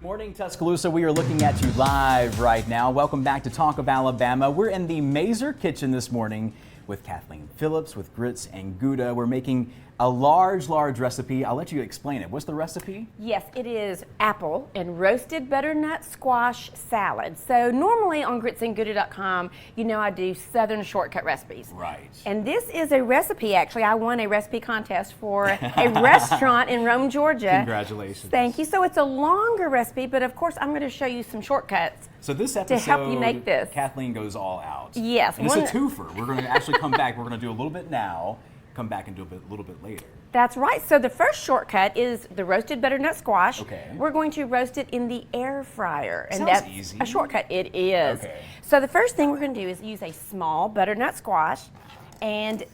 Morning, Tuscaloosa. We are looking at you live right now. Welcome back to Talk of Alabama. We're in the Mazer kitchen this morning with Kathleen Phillips with grits and Gouda. We're making a large recipe. I'll let you explain it. What's the recipe? Yes, it is apple and roasted butternut squash salad. So normally on gritsandgouda.com, you know I do Southern shortcut recipes. Right. And this is a recipe, actually. I won a recipe contest for a restaurant in Rome, Georgia. Congratulations. Thank you. So it's a longer recipe, but of course I'm going to show you some shortcuts. So this episode, to help you make this. Kathleen goes all out. Yes. And it's a twofer. We're going to actually come back. We're going to do a little bit now, come back and do a little bit later. That's right. So the first shortcut is the roasted butternut squash. Okay. We're going to roast it in the air fryer. And Sounds that's easy. a shortcut. It is. Okay. So the first thing we're going to do is use a small butternut squash. And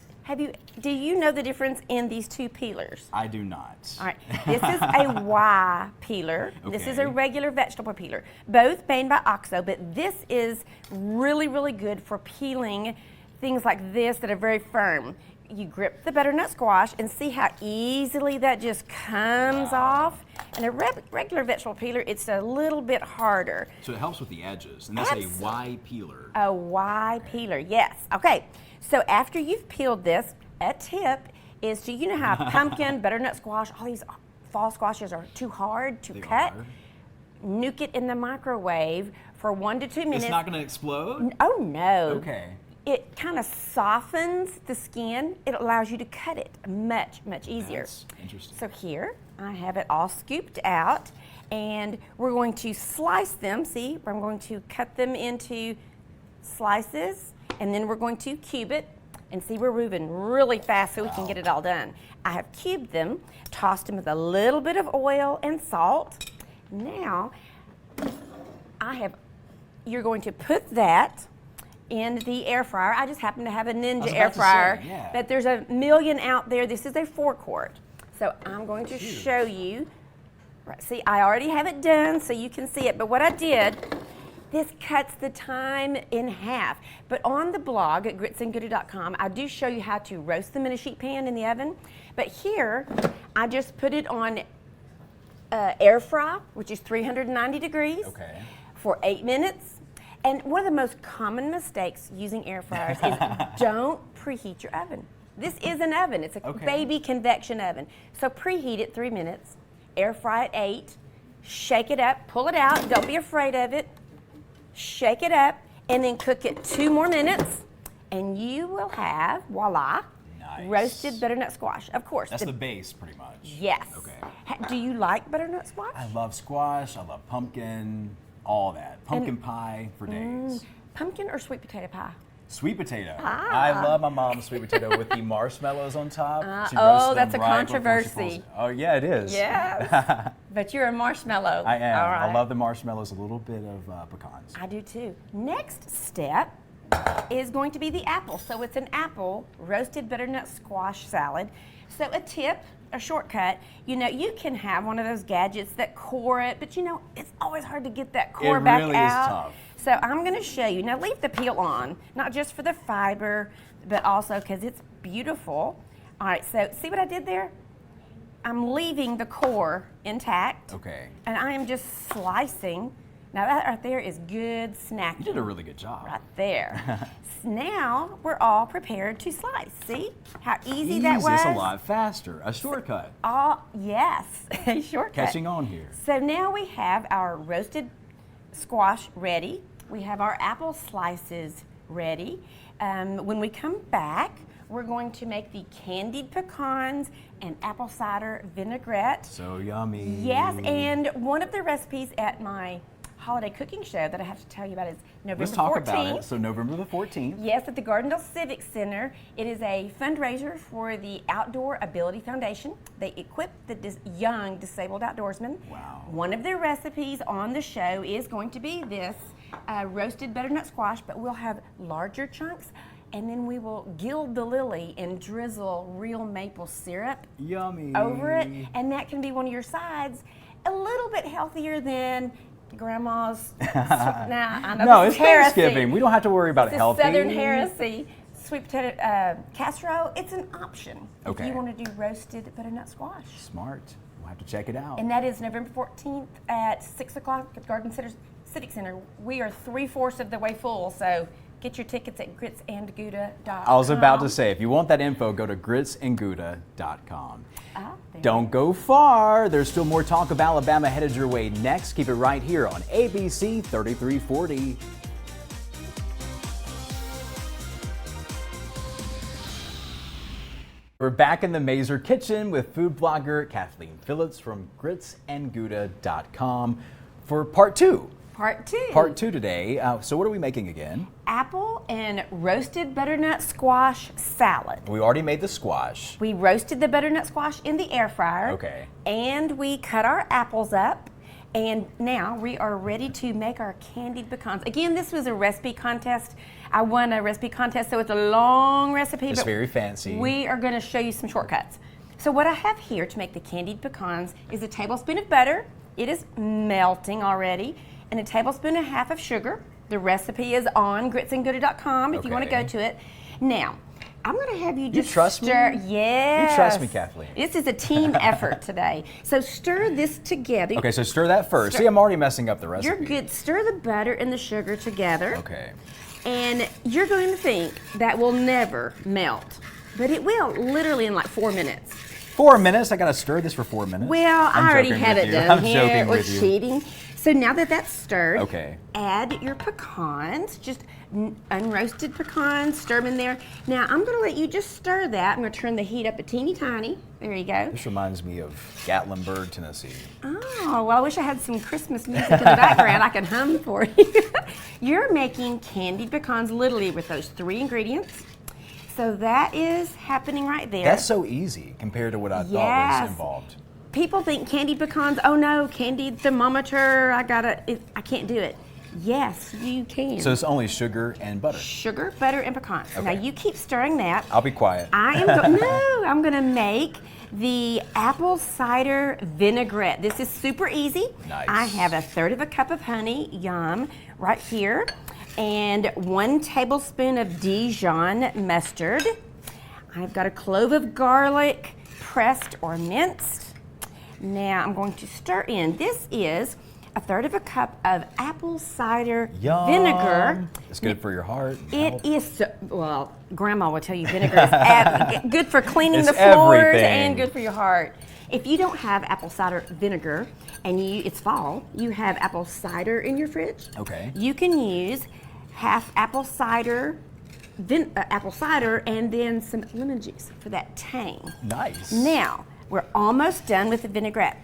do you know the difference in these two peelers? I do not. All right. This is a Y peeler. Okay. This is a regular vegetable peeler. Both made by OXO, but this is really good for peeling things like this that are very firm. You grip the butternut squash and see how easily that just comes off. And a regular vegetable peeler, it's a little bit harder. So it helps with the edges, and that's a Y peeler. A Y peeler, yes. Okay, so after you've peeled this, a tip is do you know how pumpkin, butternut squash, all these fall squashes are too hard to cut? Nuke it in the microwave for 1 to 2 minutes. It's not going to explode? Oh, no. Okay. It kind of softens the skin. It allows you to cut it much easier. That's interesting. So here, I have it all scooped out, and we're going to slice them. See, I'm going to cut them into slices, and then we're going to cube it. And see, we're moving really fast so we can get it all done. I have cubed them, tossed them with a little bit of oil and salt. Now, you're going to put that in the air fryer. I just happen to have a Ninja air fryer, but there's a million out there. This is a 4-quart. So I'm going to show you. Right, see, I already have it done so you can see it, but what I did, this cuts the time in half. But on the blog at gritsandgouda.com, I do show you how to roast them in a sheet pan in the oven. But here, I just put it on air fry, which is 390 degrees for 8 minutes. And one of the most common mistakes using air fryers is don't preheat your oven. This is an oven. It's a baby convection oven. So preheat it 3 minutes, air fry at 8, shake it up, pull it out, don't be afraid of it, shake it up, and then cook it 2 more minutes, and you will have, voila, roasted butternut squash. Of course. That's the base, pretty much. Yes. Okay. Do you like butternut squash? I love squash. I love pumpkin. All that. Pumpkin pie for days. Pumpkin or sweet potato pie? Sweet potato. I love my mom's sweet potato with the marshmallows on top. She roasts oh, that's them a right before she controversy. Oh, yeah, it is. Yes. But you're a marshmallow. I am. All right. I love the marshmallows, a little bit of pecans. I do too. Next step is going to be the apple. So it's an apple roasted butternut squash salad. So a tip, a shortcut, you know, you can have one of those gadgets that core it, but you know, it's always hard to get that core back out. It really is tough. So I'm going to show you. Now leave the peel on, not just for the fiber, but also because it's beautiful. All right, so see what I did there? I'm leaving the core intact. Okay. And I am just slicing. Now that right there is good snacking. You did a really good job. Right there. Now we're all prepared to slice. See how easy that was? It's a lot faster. A shortcut. Yes, a shortcut. Catching on here. So now we have our roasted squash ready. We have our apple slices ready. When we come back, we're going to make the candied pecans and apple cider vinaigrette. So yummy. Yes, and one of the recipes at my holiday cooking show that I have to tell you about is November 14th. Let's talk about it. So November the 14th. Yes, at the Gardendale Civic Center. It is a fundraiser for the Outdoor Ability Foundation. They equip the young disabled outdoorsmen. Wow. One of their recipes on the show is going to be this roasted butternut squash, but we'll have larger chunks, and then we will gild the lily and drizzle real maple syrup Yummy. over it, and that can be one of your sides. A little bit healthier than Grandma's. Now, I know no, this it's is heresy. Thanksgiving. We don't have to worry about This is healthy. Southern heresy. Sweet potato casserole, it's an option if Okay. you want to do roasted butternut squash. Smart. We'll have to check it out. And that is November 14th at 6 o'clock at Garden Center Civic Center. We are 3/4 of the way full, so get your tickets at gritsandgouda.com. I was about to say, if you want that info, go to gritsandgouda.com. Don't go far. There's still more Talk of Alabama headed your way next. Keep it right here on ABC 3340. We're back in the Mazer kitchen with food blogger Kathleen Phillips from gritsandgouda.com for part two. Part two today. So what are we making again? Apple and roasted butternut squash salad. We already made the squash. We roasted the butternut squash in the air fryer. Okay. And we cut our apples up. And now we are ready to make our candied pecans. Again, this was a recipe contest. I won a recipe contest, so it's a long recipe. It's very fancy. We are going to show you some shortcuts. So what I have here to make the candied pecans is a tablespoon of butter. It is melting already. And a tablespoon and a half of sugar. The recipe is on gritsandgouda.com if you want to go to it. Now, I'm going to have you just trust stir. me? Yes. You trust me, Kathleen. This is a team effort today. So stir this together. Okay, so stir that first. See, I'm already messing up the recipe. You're good. Stir the butter and the sugar together. Okay. And you're going to think that will never melt. But it will, literally in like 4 minutes. 4 minutes? I got to stir this for 4 minutes? Well, I already have it done here. I'm joking We're with you. cheating. So now that that's stirred, okay, add your pecans, just unroasted pecans, stir them in there. Now I'm going to let you just stir that. I'm going to turn the heat up a teeny tiny. There you go. This reminds me of Gatlinburg, Tennessee. Oh, well, I wish I had some Christmas music in the background I could hum for you. You're making candied pecans literally with those 3 ingredients. So that is happening right there. That's so easy compared to what I thought was involved. People think candied pecans, oh no, candied thermometer, I can't do it. Yes, you can. So it's only sugar and butter? Sugar, butter, and pecans. Okay. Now you keep stirring that. I'll be quiet. I'm going to make the apple cider vinaigrette. This is super easy. Nice. I have 1/3 cup of honey, yum, right here, and 1 tablespoon of Dijon mustard. I've got a clove of garlic, pressed or minced. Now I'm going to stir in. This is 1/3 cup of apple cider vinegar. It's good for your heart. It is, well, Grandma will tell you vinegar is good for cleaning It's the floors everything. and good for your heart. If you don't have apple cider vinegar and it's fall, you have apple cider in your fridge. Okay. You can use half apple cider and then some lemon juice for that tang. Nice. Now, we're almost done with the vinaigrette.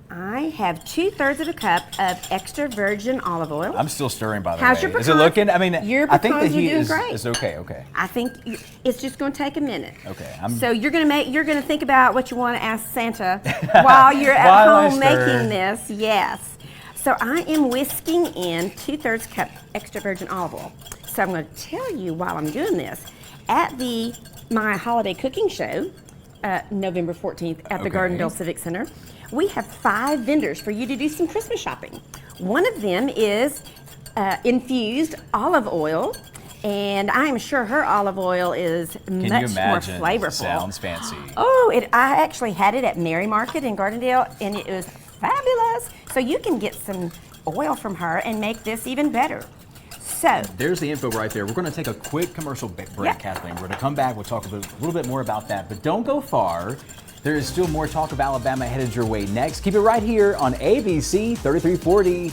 I have 2/3 cup of extra virgin olive oil. I'm still stirring, by the How's way. your pecans? Is it looking? I mean, Your I think the pecans are heat doing is great. okay. Okay. I think it's just going to take a minute. Okay. So you're going to think about what you want to ask Santa while you're at While I home stir. making this. Yes. So I am whisking in 2/3 cup extra virgin olive oil. So I'm going to tell you while I'm doing this at my holiday cooking show, November 14th at the Gardendale Civic Center. We have 5 vendors for you to do some Christmas shopping. One of them is infused olive oil, and I am sure her olive oil is much more flavorful. Sounds fancy. Oh, I actually had it at Mary Market in Gardendale, and it was fabulous. So you can get some oil from her and make this even better. So there's the info right there. We're going to take a quick commercial break, Kathleen. We're going to come back. We'll talk a little bit more about that. But don't go far. There is still more Talk of Alabama headed your way next. Keep it right here on ABC 3340.